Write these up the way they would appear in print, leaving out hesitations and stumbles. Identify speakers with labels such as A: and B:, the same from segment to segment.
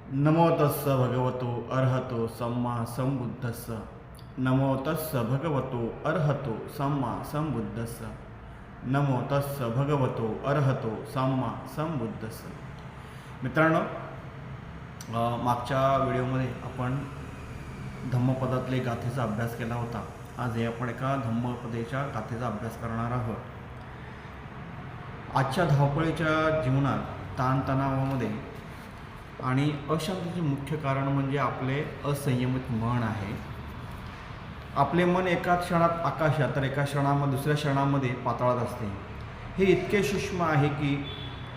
A: नमो तस्स भगवतो अर्हतो सम्मा संबुद्धस्स. नमो तस्स भगवतो अर्हतो सम्मा संबुद्धस्स. नमो तस्स भगवतो अर्हतो सम्मा संबुद्धस्स. मित्रांनो, मागच्या व्हिडिओमध्ये आपण धम्मपदातले गाथेचा अभ्यास केला होता. आज आपण एका धम्मपदेच्या गाथेचा अभ्यास करणार आहोत. आजच्या धावपळीच्या जीवनात ताणतणावामध्ये आणि अशांतीचे मुख्य कारण म्हणजे आपले असंयमित मन आहे. आपले मन एका क्षणात आकाशात तर एका क्षणामध्ये दुसऱ्या क्षणामध्ये पाताळात असते. हे इतके सूक्ष्म आहे की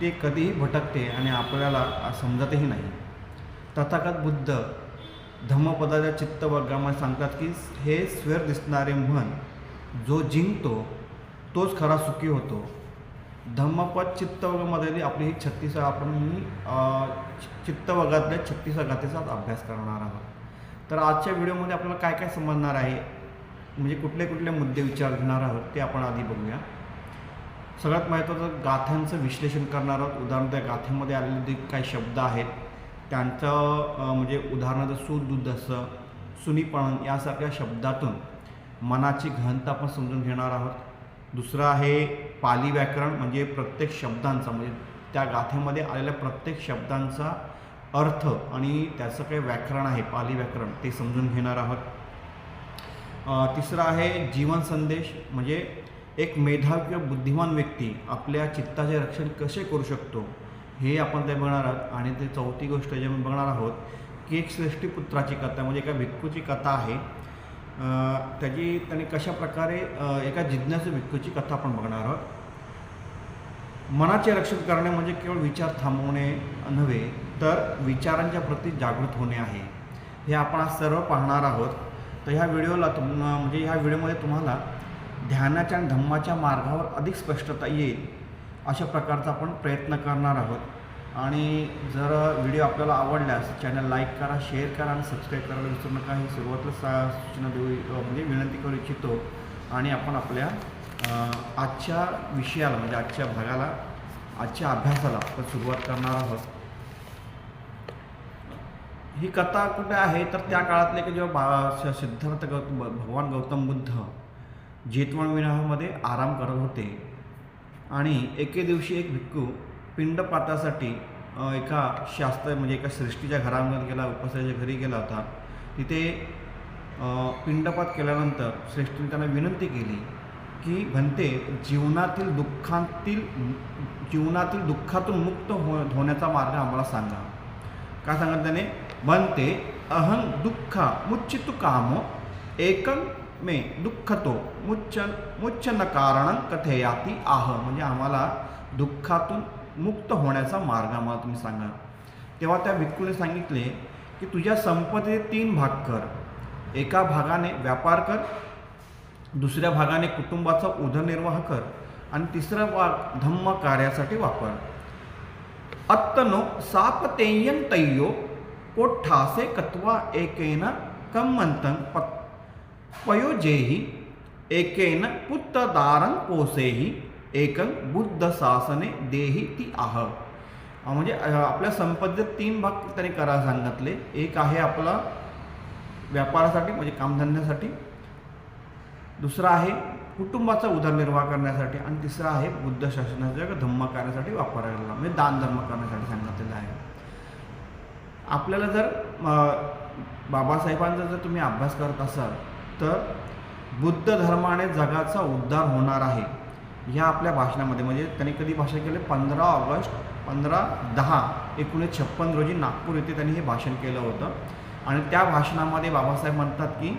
A: ते कधीही भटकते आणि आपल्याला समजतही नाही. तथागत बुद्ध धम्मपदाच्या चित्तवर्गामध्ये सांगतात की हे स्वर दिसणारे मन जो जिंकतो तोच खरा सुखी होतो. धम्मपद चित्तवर्गामध्ये आपली ही 36 आपण ही चित्तवर्गातल्या 36 गाथेचा अभ्यास करणार आहोत. तर आजच्या व्हिडिओमध्ये आपल्याला काय काय समजणार आहे, म्हणजे कुठले कुठले मुद्दे विचार घेणार आहोत ते आपण आधी बघूया. सगळ्यात महत्त्वाचं गाथ्यांचं विश्लेषण करणार आहोत. उदाहरण त्या गाथेमध्ये आलेले जे काही शब्द आहेत त्यांचं म्हणजे उदाहरणार्थ सुदुद्धस्स, सुनीपण यासारख्या शब्दातून मनाची घनता आपण समजून घेणार आहोत. दुसरं आहे पाली व्याकरण, म्हणजे प्रत्येक शब्दांचा म्हणजे त्या गाथेमध्ये आलेल्या प्रत्येक शब्दांचा अर्थ आणि त्याचं काही व्याकरण आहे पाली व्याकरण ते समजून घेणार आहोत. तिसरं आहे जीवन संदेश, म्हणजे एक मेधावी किंवा बुद्धिमान व्यक्ती आपल्या चित्ताचे रक्षण कसे करू शकतो हे आपण ते बघणार आहोत. आणि ते चौथी गोष्ट जे आपण बघणार आहोत की एक श्रेष्ठीपुत्राची कथा, म्हणजे एका भिक्खूची कथा आहे. त्याने कशा प्रकारे एका जिज्ञासू भिक्खूची कथा आपण बघणार आहोत. मनाचे रक्षण करणे म्हणजे केवळ विचार थांबवणे नव्हे तर विचारांच्या प्रती जागृत होणे आहे. हे आपण आज सर्व पाहणार आहोत. तर ह्या व्हिडिओला म्हणजे ह्या व्हिडिओमध्ये तुम्हाला ध्यानाच्या आणि धम्माच्या मार्गावर अधिक स्पष्टता येईल अशा प्रकारचा आपण प्रयत्न करणार आहोत. आणि जर व्हिडिओ आपल्याला आवडल्यास चॅनल लाईक करा, शेअर करा आणि सबस्क्राईब करायला विसरू नका. ही सुरुवातीला सूचना देऊ म्हणजे विनंती करू इच्छितो. आणि आपण आपल्या आजच्या विषयाला म्हणजे आजच्या भागाला आजच्या अभ्यासाला आपण सुरुवात करणार आहोत. ही कथा कुठे आहे तर त्या काळातले की जेव्हा सिद्धार्थ भगवान गौतम बुद्ध जेतवण विहारामध्ये आराम करत होते आणि एके दिवशी एक भिक्खू पिंडपातासाठी एका शास्त्र म्हणजे एका सृष्टीच्या घरामध्ये गेला, उपासाच्या घरी गेला होता. तिथे पिंडपात केल्यानंतर श्रेष्ठीने त्यांना विनंती केली की भन्ते जीवनातील दुःखातून मुक्त होण्याचा मार्ग आम्हाला सांगा. काय सांगा त्याने? भन्ते अहं दुःखा मुच्चितु कामो एकं मे दुःखतो मुच्चन कारणं कथयाती आह, म्हणजे आम्हाला दुःखातून मुक्त होण्याचा मार्ग आम्हाला तुम्ही सांगा. तेव्हा त्या भिक्खूने सांगितले की तुझ्या संपत्तीचे 3 भाग कर. एका भागाने व्यापार कर, दुसऱ्या भागाने कुटुंबाचा उदरनिर्वाह कर आणि तिसरा भाग धम्म कार्यासाठी वापर. अत्तनो सापतेयं तय्यो कोठासे कत्वा एकेन कम्मंतं पयोजेही एकेन पुत्रदारं पोसेही एकं बुद्ध शासने देही ती आह. म्हणजे आपल्या संपत्तीचे 3 भाग त्यांनी करायला सांगितले. एक आहे आपला व्यापारासाठी म्हणजे कामधंद्यासाठी, दुसरा आहे कुटुंबाचा उदरनिर्वाह करण्यासाठी आणि तिसरा आहे बुद्ध शासनाच्या धम्म कार्यासाठी वापरायला म्हणजे दान धर्म करण्यासाठी सांगितलेलं आहे. आपल्याला जर बाबासाहेबांचा जर तुम्ही अभ्यास करत असाल तर बुद्ध धर्माने जगाचा उद्धार होणार आहे ह्या आपल्या भाषणामध्ये, म्हणजे त्यांनी कधी भाषण केले 15 ऑगस्ट 1956 रोजी नागपूर येथे त्यांनी हे भाषण केलं होतं. आणि त्या भाषणामध्ये बाबासाहेब म्हणतात की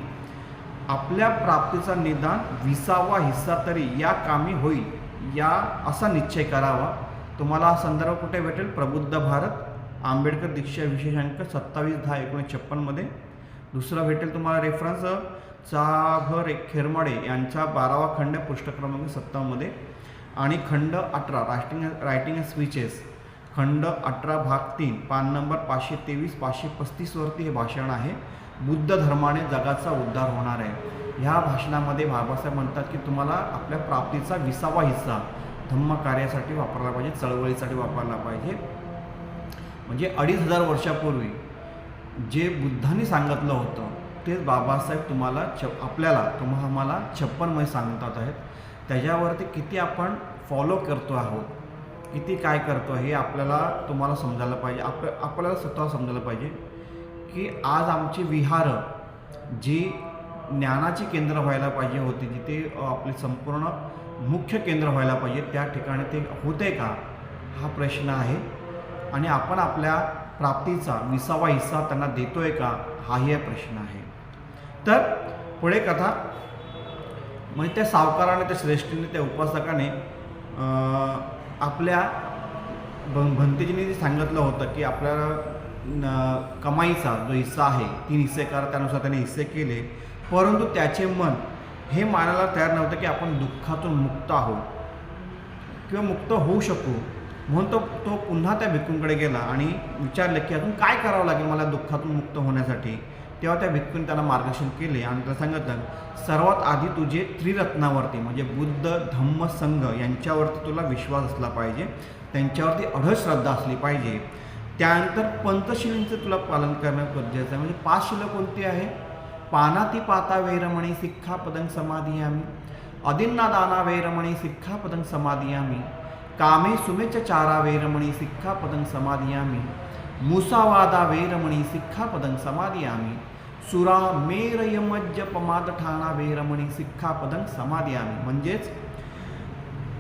A: आपल्या प्राप्तीचा निदान 20वा हिस्सा तरी या कामी होईल या असा निश्चय करावा. तुम्हाला हा संदर्भ कुठे भेटेल? प्रबुद्ध भारत, आंबेडकर दीक्षा विशेषांक 27/10/1956 दुसरा भेटेल तुम्हाला रेफरन्स चा खेरमाडे यांचा 12वा खंड पृष्ठ क्रमांक 57 आणि खंड 18 रायटिंग अँड स्पीचेस खंड 18 भाग 3 पान नंबर 523-535 वरती हे भाषण आहे. बुद्ध धर्माने जगाचा उद्धार होणार आहे. ह्या भाषणामध्ये बाबासाहेब म्हणतात की तुम्हाला आपल्या प्राप्तीचा 20वा हिस्सा धम्म कार्यासाठी वापरला पाहिजे, चळवळीसाठी वापरला पाहिजे. म्हणजे 2500 वर्षापूर्वी जे बुद्धांनी सांगितलं होतं तेच बाबासाहेब आम्हाला 56 मध्ये सांगतात आहेत. त्याच्यावरती किती आपण फॉलो करतो आहोत, किती काय करतो हे तुम्हाला समजायला पाहिजे. आपल्याला स्वतः समजायला पाहिजे की आज आमची विहारं जी ज्ञानाची केंद्र व्हायला पाहिजे होती, जिथे आपले संपूर्ण मुख्य केंद्र व्हायला पाहिजे, त्या ठिकाणी ते होते का हा प्रश्न आहे. आणि आपण आपल्या प्राप्तीचा 20वा हिस्सा त्यांना देतोय का हाही प्रश्न आहे. तर पुढे कथा म्हणजे त्या सावकाराने, त्या श्रेष्ठीने, त्या उपासकाने आपल्या भंतेजीने जे सांगितलं होतं की आपल्याला कमाईचा जो हिस्सा आहे 3 हिस्से करा, त्यानुसार त्याने हिस्से केले. परंतु त्याचे मन हे मानायला तयार नव्हतं की आपण दुःखातून मुक्त आहोत किंवा मुक्त होऊ शकू. म्हणून तो पुन्हा त्या भिक्खूंकडे गेला आणि विचारले की अजून काय करावं लागेल मला दुःखातून मुक्त होण्यासाठी. तेव्हा त्या भिक्खूंनी त्याला मार्गदर्शन केले आणि त्याला सांगितलं, सर्वात आधी तुझे त्रिरत्नावरती म्हणजे बुद्ध, धम्म, संघ यांच्यावरती तुला विश्वास असला पाहिजे, त्यांच्यावरती अढळ श्रद्धा असली पाहिजे. त्यानंतर पंचशीलींचं तुला पालन करणं गरजेचं आहे. म्हणजे 5 शीलं कोणती आहे? पानातिपाता वैरमणी सिक्खापदं समाधियामि, अदिन्नादाना वैरमणी सिक्खापदं समाधियामि, कामे सुमेच चारा वैरमणी सिक्खापदं समाधियामि, मुसावादा वैरमणी सिक्खापदं समाधियामि, सुरा मेर यमज्ज पमादठाना वैरमणी सिक्खापदं समाधियामि. म्हणजेच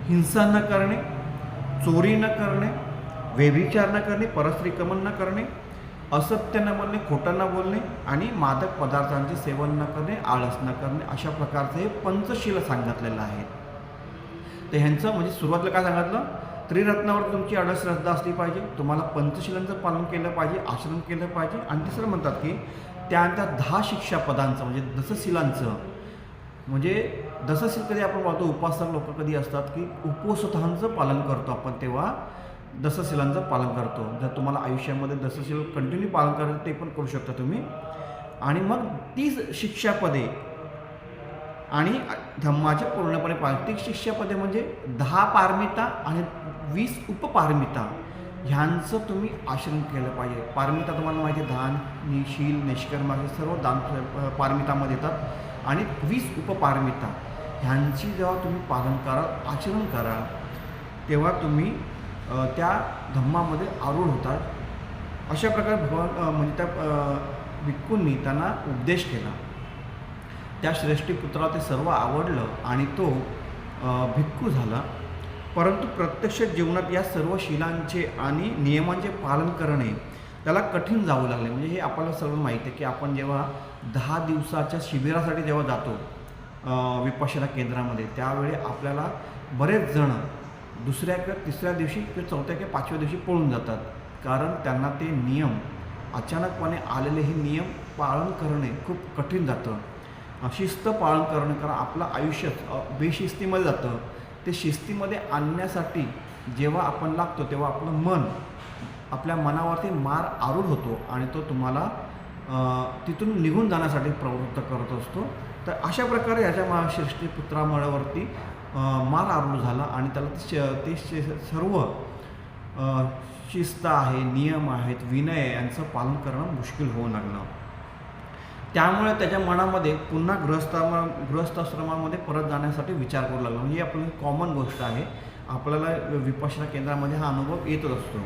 A: हिंसा न करणे, चोरी न करणे, व्यभिचार न करणे, परस्त्रीक्रमण न करणे, असत्य न बोलणे, खोटं न बोलणे आणि मादक पदार्थांचे सेवन न करणे, आळस न करणे, अशा प्रकारचं हे पंचशील सांगितलेलं आहे. तर ह्यांचं म्हणजे सुरुवातीला काय सांगितलं, त्रिरत्नावर तुमची अढळ श्रद्धा असली पाहिजे, तुम्हाला पंचशीलांचं पालन केलं पाहिजे, आचरण केलं पाहिजे. आणि तिसरं म्हणतात की त्यानंतर 10 शिक्षापदांचं म्हणजे दसशिलांचं, म्हणजे दसशील कधी आपण पाहतो उपासक लोक कधी असतात की उपोषितांचं पालन करतो आपण, तेव्हा दसशिलांचं पालन करतो. जर तुम्हाला आयुष्यामध्ये दसशील कंटिन्यू पालन करायचं ते पण करू शकता तुम्ही. आणि मग 30 शिक्षापदे आणि धम्माचे पूर्णपणे पालन. 30 शिक्षापदे म्हणजे 10 पारमिता आणि 20 उपपारमिता ह्यांचं तुम्ही आचरण केलं पाहिजे. पारमिता तुम्हाला माहिती आहे, दान, शील, निष्कर्म हे सर्व दान पारमितामध्ये येतात. आणि 20 उपपारमिता ह्यांची जेव्हा तुम्ही पालन कराल, आचरण कराल, तेव्हा तुम्ही त्या धम्मामध्ये आरूढ होतात. अशा प्रकारे भगवान म्हणजे त्या भिक्खूंनी त्यांना उपदेश केला. त्या श्रेष्ठी पुत्राला ते सर्व आवडलं आणि तो भिक्खू झाला. परंतु प्रत्यक्ष जीवनात या सर्व शीलांचे आणि नियमांचे पालन करणे त्याला कठीण जाऊ लागले. म्हणजे हे आपल्याला सर्व माहिती आहे की आपण जेव्हा 10 दिवसाच्या शिबिरासाठी जेव्हा जातो विपश्यना केंद्रामध्ये, त्यावेळी आपल्याला बरेच जण दुसऱ्या किंवा तिसऱ्या दिवशी किंवा चौथ्या किंवा 5व्या दिवशी पळून जातात. कारण त्यांना ते नियम अचानकपणे आलेले हे नियम पालन करणे खूप कठीण जातं. शिस्त पालन करणं, कारण आपलं आयुष्य बेशिस्तीमध्ये जातं. ते शिस्तीमध्ये आणण्यासाठी जेव्हा आपण लागतो तेव्हा आपल्या मनावरती मार आरूढ होतो आणि तो तुम्हाला तिथून निघून जाण्यासाठी प्रवृत्त करत असतो. तर अशा प्रकारे ह्याच्या श्रेष्ठी पुत्रामुळेवरती मार आरूढ झाला आणि त्याला ते सर्व शिस्त आहे, नियम आहेत, विनय यांचं पालन करणं मुश्किल होऊ लागलं. त्यामुळे त्याच्या मनामध्ये पुन्हा गृहस्थाश्रमामध्ये परत जाण्यासाठी विचार करू लागला. ही आपली कॉमन गोष्ट आहे, आपल्याला विपश्यना केंद्रामध्ये हा अनुभव येतच असतो.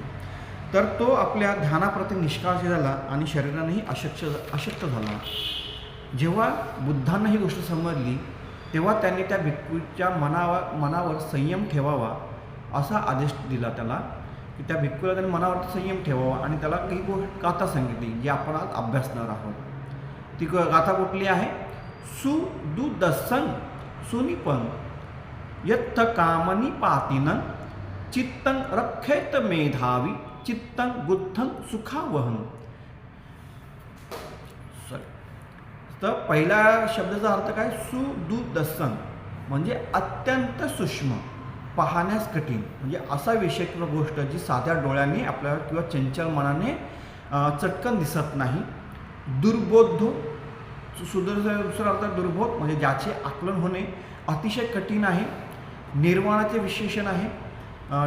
A: तर तो आपल्या ध्यानाप्रती निष्काळजी झाला आणि शरीरानेही अशक्त झाला. जेव्हा बुद्धांना ही गोष्ट समजली तेव्हा त्यांनी त्या भिक्खूच्या मनावर संयम ठेवावा असा आदेश दिला त्याला, की त्या भिक्खूला त्यांनी मनावर संयम ठेवावा आणि त्याला काही गाथा सांगितली जी आपण आज अभ्यासणार आहोत. ती गाथा कुठली आहे? सुदुदसं सुनिपं यत्थ कामनी पातिनं चित्तं रक्षेत मेधावी चित्तं गुत्थं सुखावहं. तर पहिला शब्दाचा अर्थ काय? सुदुदसं म्हणजे अत्यंत सूक्ष्म, पाहण्यास कठीण, म्हणजे असा विषय किंवा गोष्ट जी साध्या डोळ्यांनी आपल्याला किंवा चंचल मनाने चटकन दिसत नाही. दुर्बोध, दुसरा अर्थ दुर्बोध म्हणजे ज्याचे आकलन होणे अतिशय कठीण आहे. निर्वाणाचे विशेषण आहे.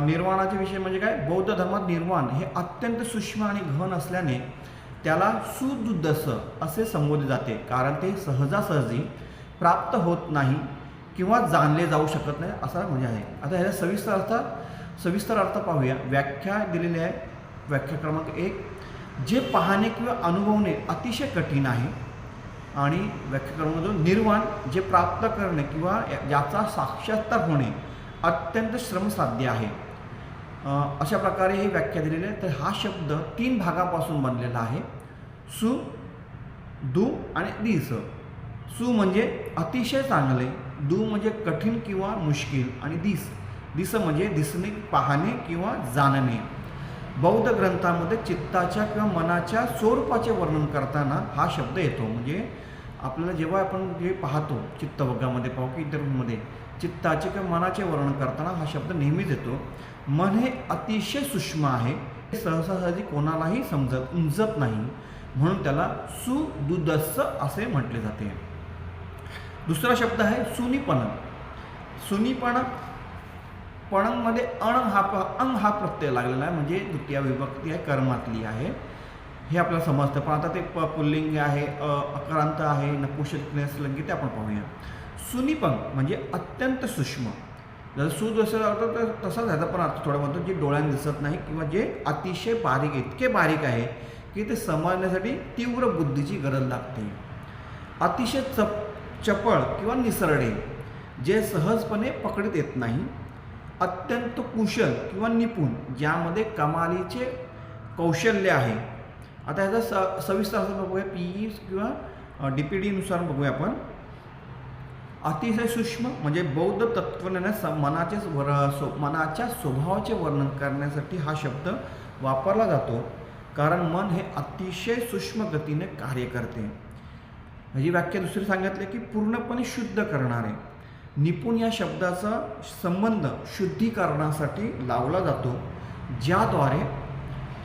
A: निर्वाणाचे विषय म्हणजे काय? बौद्ध धर्मात निर्वाण हे अत्यंत सूक्ष्म आणि गहन असल्याने त्याला सुदुद्दस असे संबोधले जाते, कारण ते सहजासहजी प्राप्त होत नाही किंवा जाणले जाऊ शकत नाही असा म्हणजे आहे. आता ह्याचा सविस्तर अर्थ पाहूया. व्याख्या दिलेली आहे. व्याख्या क्रमांक 1, जे पाहणे किंवा अनुभवणे अतिशय कठीण आहे. आणि व्याख्या क्रमांक 2, निर्वाण, जे प्राप्त करणे किंवा याचा साक्षात्कार होणे अत्यंत श्रमसाध्य आहे. अशा प्रकारे ही व्याख्या दिलेली आहे. तर हा शब्द 3 भागापासून बनलेला आहे. सु, दु आणि दिस. सु म्हणजे अतिशय चांगले, दु म्हणजे कठीण किंवा मुश्किल, आणि दिस म्हणजे दिसणे, पाहणे किंवा जाणणे. बौद्ध ग्रंथामध्ये चित्ताच्या किंवा मनाच्या स्वरूपाचे वर्णन करताना हा शब्द येतो. म्हणजे आपल्याला जेव्हा आपण जे पाहतो चित्तवग्गामध्ये पाहू की इतरमध्ये चित्ताचे किंवा मनाचे वर्णन करताना हा शब्द नेहमीच येतो. मन हे अतिशय सूक्ष्म आहे, सहजासहजी कोणालाही उमजत नाही, म्हणून त्याला सुदुद्दस असे म्हटले जाते. दुसरा शब्द आहे सुनिपण. सुनिपण, पणमध्ये अंग हा प्रत्यय लागलेला आहे, म्हणजे द्वितीय विभक्ती आहे, कर्मातली आहे, हे आपल्याला समजतं. पण आता ते पुल्लिंग आहे, अकारांत आहे, नपुंसक स्त्रीलिंगी, ते आपण पाहूया. सुनिपण म्हणजे अत्यंत सूक्ष्म. जसं सुदुद्दस अर्थ तर तसाच ह्याचा पण अर्थ थोडा म्हणतो, जे डोळ्यांना दिसत नाही किंवा जे अतिशय बारीक, इतके बारीक आहे की ते समजण्यासाठी तीव्र बुद्धीची गरज लागते. अतिशय चपळ किंवा निसरडे, जे सहजपणे पकडत येत नाही. अत्यंत कुशल किंवा निपुण, ज्यामध्ये कमालीचे कौशल्य आहे. आता ह्याचा सविस्तर अर्थ बघूया. PE किंवा DPD नुसार बघूया आपण. अतिशय सूक्ष्म म्हणजे बौद्ध तत्त्वज्ञानाने मनाच्या स्वभावाचे वर्णन करण्यासाठी हा शब्द वापरला जातो, कारण मन हे अतिशय सूक्ष्म गतीने कार्य करते. ही व्याख्या दुसरी सांगितली की पूर्णपणे शुद्ध करणारे. निपुण या शब्दाचा संबंध शुद्धीकरणासाठी लावला जातो, ज्याद्वारे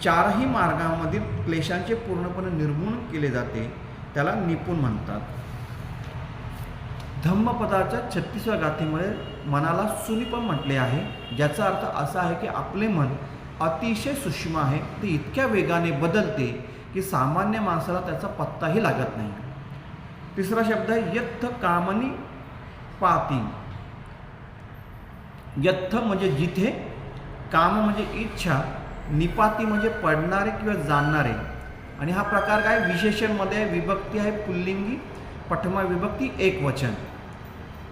A: चारही मार्गांमधील क्लेशांचे पूर्णपणे निर्मूलन केले जाते, त्याला निपुण म्हणतात. धम्मपदाच्या 36व्या गाथेमध्ये मनाला सुनिपण म्हटले आहे, ज्याचा अर्थ असा आहे की आपले मन अतिशय सूक्ष्म आहे, ते इतक्या वेगाने बदलते की सामान्य माणसाला त्याचा पत्ताही लागत नाही. तिसरा शब्द आहे यत्थ कामनी पाती. यत्थ म्हणजे जिथे, काम म्हणजे इच्छा, निपाती म्हणजे पडणारे किंवा जाणणारे. आणि हा प्रकार काय, विशेषणमध्ये विभक्ती आहे पुल्लिंगी, प्रथमा विभक्ती एकवचन.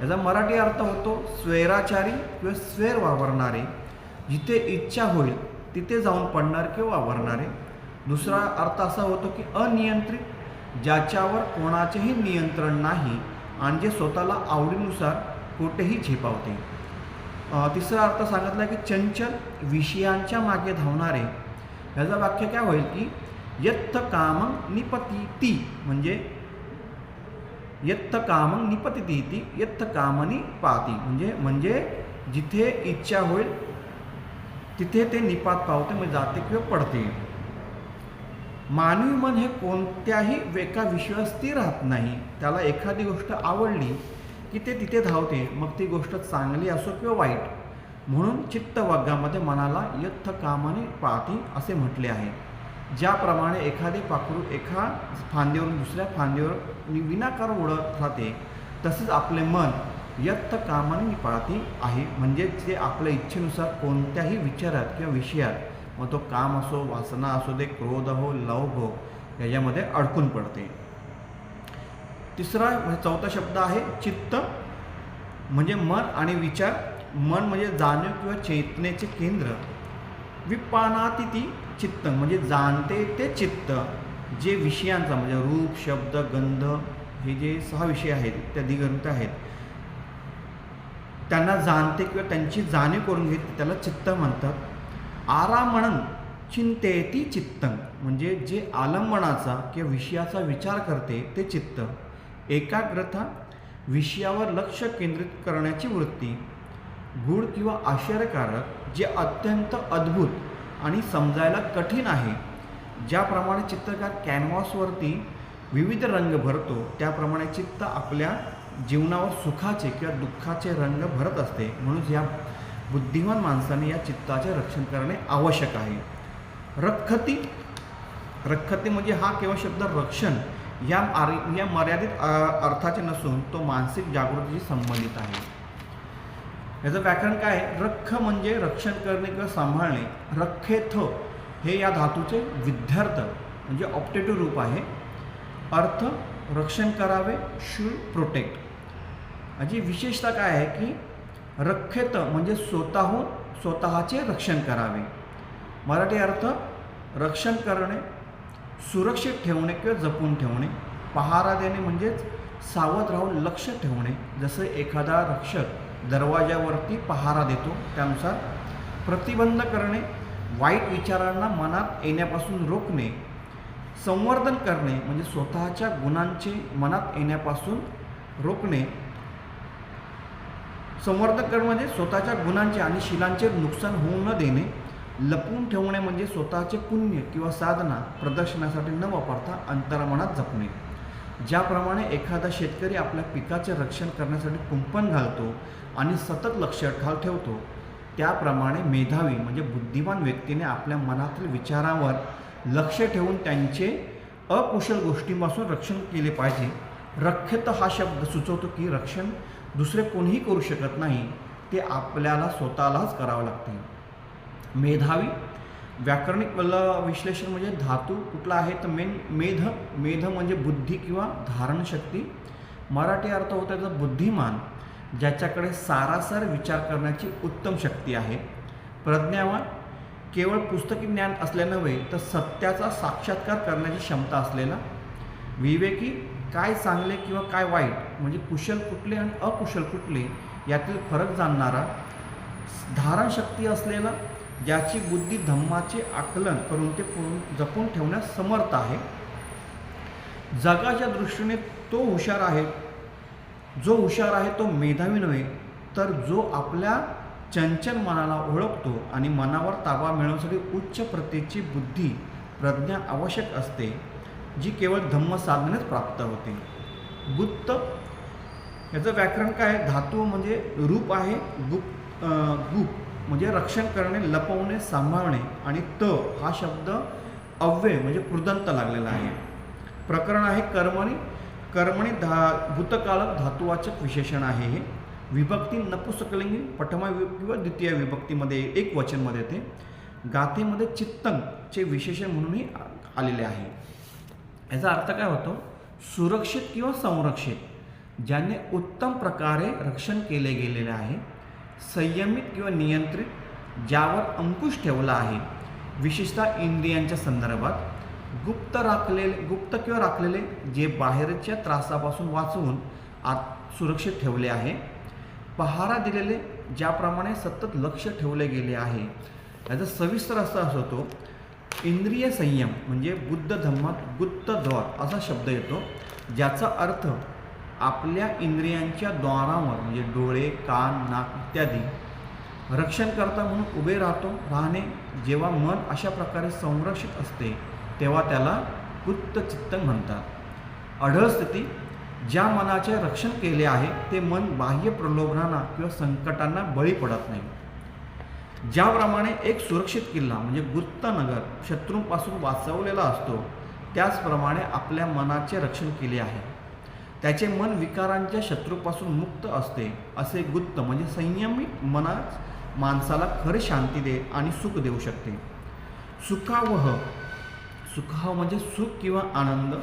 A: याचा मराठी अर्थ होतो स्वैराचारी किंवा स्वैर वावरणारे, जिथे इच्छा होईल तिथे जाऊन पडणारे किंवा वावरणारे. दुसरा अर्थ असा होतो की अनियंत्रित, ज्याच्यावर कोणाचेही नियंत्रण नाही आणि जे स्वतःला आवडीनुसार कुठेही झेपावते. तिसरा अर्थ सांगितला की चंचल, विषयांच्या मागे धावणारे. याचा वाक्य काय होईल की यत्थ कामं निपतिती, म्हणजे यत्थ कामं निपतिती, यत्थ कामनी पाती, म्हणजे जिथे इच्छा होईल तिथे ते निपात पावते, म्हणजे जाते किंवा पडते. मानवी मन हे कोणत्याही एका विषयावर स्थिर राहत नाही. त्याला एखादी गोष्ट आवडली की ते तिथे धावते, मग ती गोष्ट चांगली असो किंवा वाईट. म्हणून चित्तवग्गामध्ये मनाला यत्थ कामाने पाती असे म्हटले आहे. ज्याप्रमाणे एखादे पाखरू एका फांदीवरून दुसऱ्या फांदीवर विनाकार उडत राहते, तसेच आपले मन यत्थ कामाने पाती आहे, म्हणजे जे आपल्या इच्छेनुसार कोणत्याही विचारात किंवा विषयात, मग तो काम असो, वासना असो दे, क्रोध हो, लोभ हो, याच्यामध्ये अडकून पडते. तिसरा म्हणजे चौथा शब्द आहे चित्त, म्हणजे मन आणि विचार. मन म्हणजे जाणीव किंवा चेतनेचे केंद्र. विपानातिथी चित्त म्हणजे जाणते ते चित्त, जे विषयांचा म्हणजे रूप, शब्द, गंध हे जे 6 विषय आहेत, इत्यादी ग्रंथ आहेत, त्यांना जाणते किंवा त्यांची जाणीव करून घेते, त्याला चित्त म्हणतात. आरामणं चिंतेती चित्तं, म्हणजे जे आलंबनाचा किंवा विषयाचा विचार करते ते चित्त. एकाग्रता, विषयावर लक्ष केंद्रित करण्याची वृत्ती. गूढ किंवा आश्चर्यकारक, जे अत्यंत अद्भुत आणि समजायला कठीण आहे. ज्याप्रमाणे चित्रकार कॅनव्हासवरती विविध रंग भरतो, त्याप्रमाणे चित्त आपल्या जीवनावर सुखाचे किंवा दुःखाचे रंग भरत असते. म्हणून या बुद्धिमान माणसाने या चित्ताचे रक्षण करणे आवश्यक आहे. रखती रखते म्हणजे हा केवळ शब्द रक्षण या मर्यादित अर्थाचे नसून तो मानसिक जागृतीशी संबंधित आहे. याचं व्याकरण काय आहे? रख्ख म्हणजे रक्षण करणे किंवा सांभाळणे. रख्खेथ हे या धातूचे विद्यार्थ म्हणजे ऑप्टेटिव्ह रूप आहे. अर्थ रक्षण करावे, शुड प्रोटेक्ट. याची विशेषता काय आहे की रख्खेत म्हणजे स्वतःचे रक्षण करावे. मराठी अर्थ रक्षण करणे, सुरक्षित ठेवणे किंवा जपून ठेवणे. पहारा देणे म्हणजेच सावध राहून लक्ष ठेवणे. जसं एखादा रक्षक दरवाजावरती पहारा देतो त्यानुसार. प्रतिबंध करणे, वाईट विचारांना मनात येण्यापासून रोखणे. संवर्धन करणे म्हणजे स्वतःच्या गुणांचे मनात येण्यापासून रोखणे. संवर्धन करणे म्हणजे स्वतःच्या गुणांचे आणि शीलांचे नुकसान होऊ न देणे. लपवून ठेवणे म्हणजे स्वतःचे पुण्य किंवा साधना प्रदर्शनासाठी न वापरता अंतर्मनात जपणे. ज्याप्रमाणे एखादा शेतकरी आपल्या पिकाचे रक्षण करण्यासाठी कुंपण घालतो आणि सतत लक्ष ठेवतो, त्याप्रमाणे मेधावी म्हणजे बुद्धिमान व्यक्तीने आपल्या मनातील विचारांवर लक्ष ठेवून त्यांचे अकुशल गोष्टींपासून रक्षण केले पाहिजे. रक्षित हा शब्द सुचवतो की रक्षण दुसरे कोणीही करू शकत नाही, ते आपल्याला स्वतःलाच करावं लागते. मेधावी व्याकरणिक विश्लेषण म्हणजे धातू कुठला आहे तर मेध म्हणजे बुद्धी किंवा धारणशक्ती. मराठी अर्थ होता त्याचा बुद्धिमान, ज्याच्याकडे सारासार विचार करण्याची उत्तम शक्ती आहे. प्रज्ञावान केवळ पुस्तकी ज्ञान असले नव्हे तर सत्याचा साक्षात्कार करण्याची क्षमता असलेला. विवेकी काय चांगले किंवा काय वाईट म्हणजे कुशल कुठले आणि अकुशल कुठले यातील फरक जाणणारा. धारणशक्ती असलेला, ज्याची बुद्धी धम्माचे आकलन करून ते जपून ठेवण्यास समर्थ आहे. जगाच्या दृष्टीने जो हुशार आहे तो मेधावी नव्हे तर जो आपल्या चंचल मनाला ओळखतो आणि मनावर ताबा मिळवण्यासाठी उच्च प्रतीची बुद्धी प्रज्ञा आवश्यक असते, जी केवळ धम्म साधनेच प्राप्त होते. गुप्त याचं व्याकरण काय आहे? धातू म्हणजे रूप आहे. गुप म्हणजे रक्षण करणे, लपवणे, सांभाळणे. आणि हा शब्द अव्यय म्हणजे कृदंत लागलेला आहे. प्रकरण आहे कर्मणी भूतकाळक धातुवाचक विशेषण आहे. हे विभक्ती नपुंसकलिंगी प्रथमा किंवा द्वितीय विभक्तीमध्ये एक वचनमध्ये येते. गाथेमध्ये चित्तंगचे विशेषण म्हणूनही आलेले आहे. याचा अर्थ काय होतो? सुरक्षित किंवा संरक्षित, ज्याने उत्तम प्रकारे रक्षण केले गेलेले आहे. संयमित किंवा नियंत्रित, ज्यावर अंकुश ठेवला आहे, विशेषतः इंद्रियांच्या संदर्भात. गुप्त किंवा राखलेले, जे बाहेरच्या त्रासापासून वाचवून आत सुरक्षित ठेवले आहे. पहारा दिलेले, ज्याप्रमाणे सतत लक्ष ठेवले गेले आहे. याचा सविस्तर असा होतो इंद्रिय संयम म्हणजे बुद्ध धम्मात गुप्तद्वार असा शब्द येतो, ज्याचा अर्थ आपल्या इंद्रियांच्या द्वारांवर म्हणजे डोळे, कान, नाक इत्यादी रक्षण करता म्हणून उभे राहणे. जेव्हा मन अशा प्रकारे संरक्षित असते तेव्हा त्याला गुप्त चित्त म्हणतात. अढळ स्थिती, ज्या मनाचे रक्षण केले आहे ते मन बाह्य प्रलोभनांना किंवा संकटांना बळी पडत नाही. ज्याप्रमाणे एक सुरक्षित किल्ला म्हणजे गुप्त नगर शत्रूंपासून वाचवलेला असतो, त्याचप्रमाणे आपल्या मनाचे रक्षण केले आहे. त्याचे मन विकारांच्या शत्रूपासून मुक्त असते. असे गुप्त म्हणजे संयमित मनाच माणसाला खरी शांती दे आणि सुख देऊ शकते. सुखावह म्हणजे सुख किंवा आनंद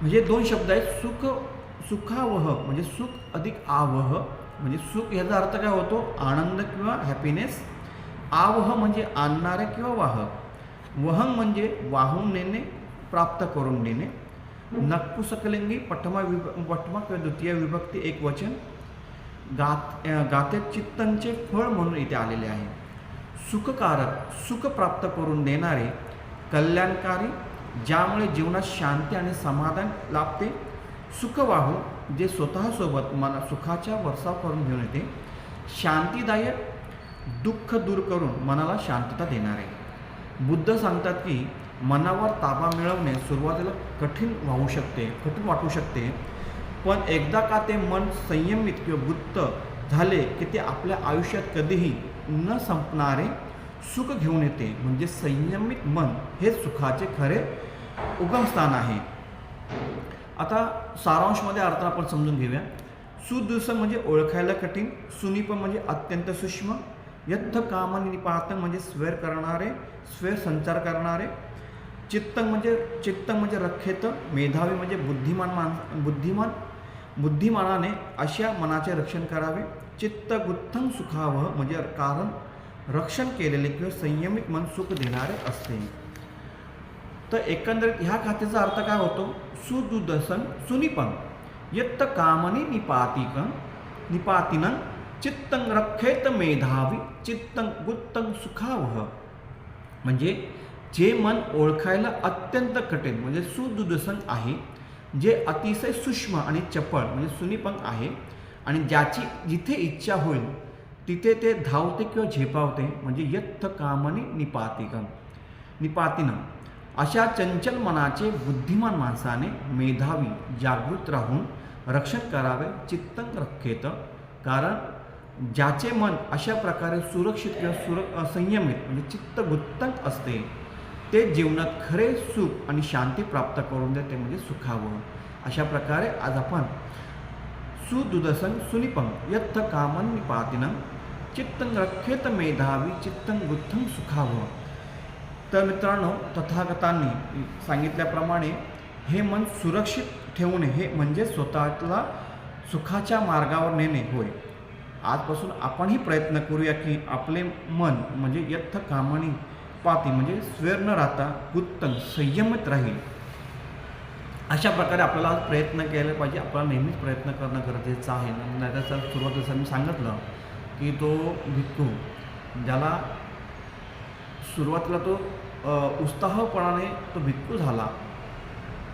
A: म्हणजे दोन शब्द आहेत. सुखावह म्हणजे सुख अधिक आवह म्हणजे सुख, याचा अर्थ काय होतो? आनंद किंवा हॅपीनेस. आवह म्हणजे आणणारे किंवा वाहक. वहन म्हणजे वाहून नेणे, प्राप्त करून देणे. नपुंसकलिंगी प्रथमा किंवा द्वितीय विभक्ती एक वचन. गाथेत चित्तनचे फळ म्हणून इथे आलेले आहे. सुखकारक, सुख प्राप्त करून देणारे. कल्याणकारी, ज्यामुळे जीवनात शांती आणि समाधान लाभते. सुखवाहू, जे स्वतःसोबत मला सुखाच्या वर्षाव करून घेऊन येते. शांतीदायक, दुःख दूर करून मनाला शांतता देणारे. बुद्ध सांगतात की मनावर ताबा मिळवणे सुरुवातीला कठीण वाटू शकते, पण एकदा का ते मन संयमित किंवा गुप्त झाले की ते आपल्या आयुष्यात कधीही न संपणारे सुख घेऊन येते. म्हणजे संयमित मन हे सुखाचे खरे उगमस्थान आहे. आता सारांशमध्ये अर्थ आपण समजून घेऊया. सुदूषण म्हणजे ओळखायला कठीण, सुनिप म्हणजे अत्यंत सूक्ष्म, यत्थ काम निपातन म्हणजे स्वेर करणारे, स्वेर संचार करणारे, चित्तंग म्हणजे रखेत, मेधावी म्हणजे बुद्धिमानाने अशा मनाचे रक्षण करावे, चित्त गुत्थं सुखावह म्हणजे कारण रक्षण केलेले किंवा संयमित मन सुख देणारे असते. तर एकंदरीत ह्या खात्याचा अर्थ काय होतो? सुदुदसन सुनिपं यत्त कामनी निपातिनं चित्तं रखेत मेधावी चित्तं गुत्तं सुखावह म्हणजे जे मन ओळखायला अत्यंत कठीण म्हणजे सुदुदसन आहे, जे अतिशय सूक्ष्म आणि चपळ म्हणजे सुनिपंग आहे आणि ज्याची जिथे इच्छा होईल तिथे ते धावते किंवा झेपावते म्हणजे यत्थ कामनी निपातिनं अशा चंचल मनाचे बुद्धिमान माणसाने मेधावी जागृत राहून रक्षण करावे, चित्तं रखेत कारण ज्याचे मन अशा प्रकारे सुरक्षित किंवा संयमित म्हणजे चित्त गुत्तंग असते ते जीवनात खरे सुख आणि शांती प्राप्त करून देते म्हणजे सुखावं. अशा प्रकारे आज आपण सुदुदसन सुनिपं यत्थ कामं निपातिनं चित्तं रखेत मेधावी चित्तं गुत्थं सुखावं. तर मित्रांनो, तथागतांनी सांगितल्याप्रमाणे हे मन सुरक्षित ठेवणे हे म्हणजे स्वतःला सुखाच्या मार्गावर नेणे होय. आजपासून आपणही प्रयत्न करूया की आपले मन म्हणजे यत्थ कामनी पाती म्हणजे स्वेर न राहता गुत्तंग संयमित राहील. अशा प्रकारे आपल्याला आज प्रयत्न केले पाहिजे. आपल्याला नेहमीच प्रयत्न करणं गरजेचं आहे. नाही तर सुरुवातीला मी सांगितलं की तो भिक्खू ज्याला सुरुवातीला तो उत्साहपणाने तो भिक्खू झाला,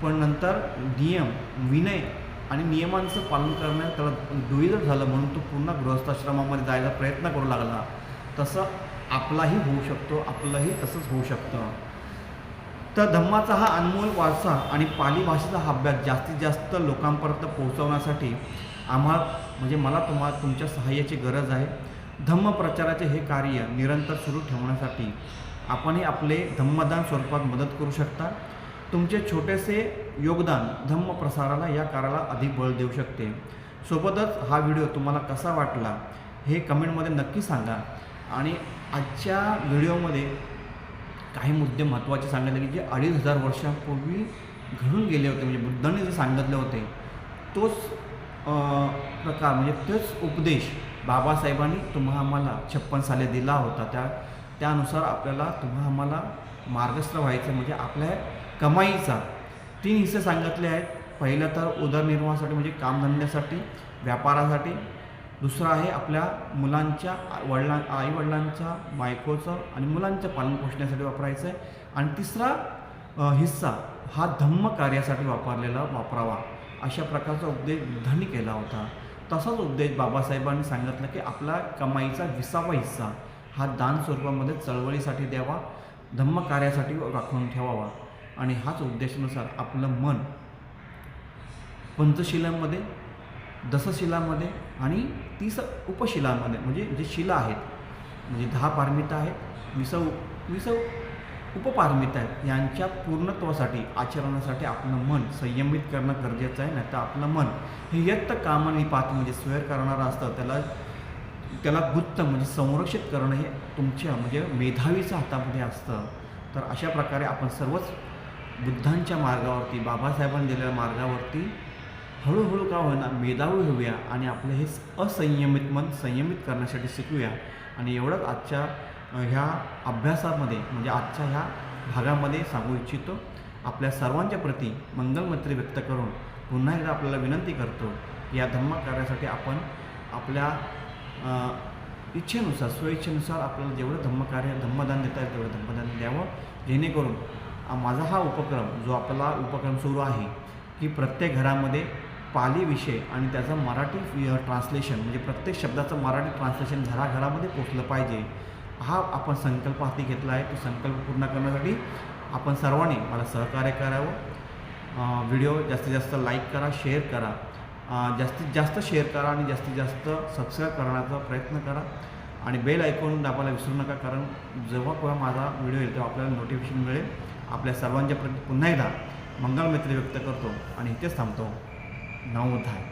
A: पण नंतर नियम विनय आणि नियमांचं पालन करण्यात त्याला डोईलच झालं म्हणून तो पुन्हा गृहस्थाश्रमामध्ये जायला प्रयत्न करू लागला. तसं आपलाही होऊ शकतो, आपलंही तसंच होऊ शकतं. तर धम्माचा हा अनमोल वारसा आणि पाली भाषेचा हा अभ्यास जास्तीत जास्त लोकांपर्यंत पोहोचवण्यासाठी मला तुमच्या सहाय्याची गरज आहे. धम्म प्रचाराचे हे कार्य निरंतर सुरू ठेवण्यासाठी आपणही आपले धम्मदान स्वरूपात मदत करू शकता. तुमचे छोटेसे योगदान धम्म प्रसाराला या कार्याला अधिक बळ देऊ शकते. सोबतच हा व्हिडिओ तुम्हाला कसा वाटला हे कमेंटमध्ये नक्की सांगा. आणि आजच्या व्हिडिओमध्ये काही मुद्दे महत्त्वाचे सांगितले की जे 2500 वर्षांपूर्वी घडून गेले होते, म्हणजे बुद्धांनी जे सांगितले होते तोच प्रकार म्हणजे तोच उपदेश बाबासाहेबांनी आम्हाला 56 साली दिला होता. त्यानुसार आपल्याला आम्हाला मार्गस्थ व्हायचं म्हणजे आपल्या कमाईचा 3 हिस्से सांगितले आहेत. पहिलं तर उदरनिर्वाहासाठी म्हणजे कामधंद्यासाठी, व्यापारासाठी. दुसरं आहे आपल्या मुलांच्या आईवडिलांच्या बायकोचं आणि मुलांच्या पालनपोषणासाठी वापरायचं आहे. आणि तिसरा हिस्सा हा धम्म कार्यासाठी वापरावा अशा प्रकारचा उपदेश बुद्धांनी केला होता. तसाच उपदेश बाबासाहेबांनी सांगितलं की आपला कमाईचा 20वा हिस्सा हा दान स्वरूपामध्ये चळवळीसाठी द्यावा, धम्म कार्यासाठी राखून ठेवावा. आणि हाच उद्देशानुसार आपलं मन पंचशिलांमध्ये, दशशिलांमध्ये आणि 30 उपशिलांमध्ये म्हणजे जे शिला आहेत म्हणजे 10 पारमिता आहेत, 20 उपपारमिता आहेत, यांच्या पूर्णत्वासाठी आचरणासाठी आपलं मन संयमित करणं गरजेचं आहे. नाही तर आपलं मन हे यत्त कामनी पात म्हणजे स्वेर करणारं असतं. त्याला गुत्त म्हणजे संरक्षित करणं हे तुमच्या म्हणजे मेधावीच्या हातामध्ये असतं. तर अशा प्रकारे आपण सर्वच बुद्धांच्या मार्गावरती, बाबासाहेबांनी दिलेल्या मार्गावरती हळूहळू का होईना मेधावी होऊया आणि आपलं हे असंयमित मन संयमित करण्यासाठी शिकूया. आणि एवढंच आजच्या ह्या अभ्यासामध्ये म्हणजे आजच्या ह्या भागामध्ये सांगू इच्छितो. आपल्या सर्वांच्या प्रती मंगलमैत्री व्यक्त करून पुन्हा एकदा आपल्याला विनंती करतो की या धम्म कार्यासाठी आपण आपल्या इच्छेनुसार, स्वइच्छेनुसार आपल्याला जेवढं धम्मदान देता येईल तेवढं धम्मदान द्यावं. जेणेकरून माझा हा उपक्रम जो आपला उपक्रम सुरू आहे की प्रत्येक घरामध्ये पाली विषय आणि त्याचं मराठी ट्रान्सलेशन म्हणजे प्रत्येक शब्दाचं मराठी ट्रान्सलेशन घराघरामध्ये पोचलं पाहिजे, हा आपण संकल्प हाती घेतला आहे. तो संकल्प पूर्ण करण्यासाठी आपण सर्वांनी मला सहकार्य करावं. व्हिडिओ जास्तीत जास्त लाईक करा, शेअर करा जास्तीत जास्त शेअर करा आणि जास्तीत जास्त सबस्क्राईब करण्याचा प्रयत्न करा आणि बेल आयकॉन दाबायला विसरू नका, कारण जेव्हा केव्हा माझा व्हिडिओ येईल तेव्हा आपल्याला नोटिफिकेशन मिळेल. आपल्या सर्वांच्या प्रती पुन्हा एकदा मंगलमैत्री व्यक्त करतो आणि इथेच थांबतो. नवोधाय.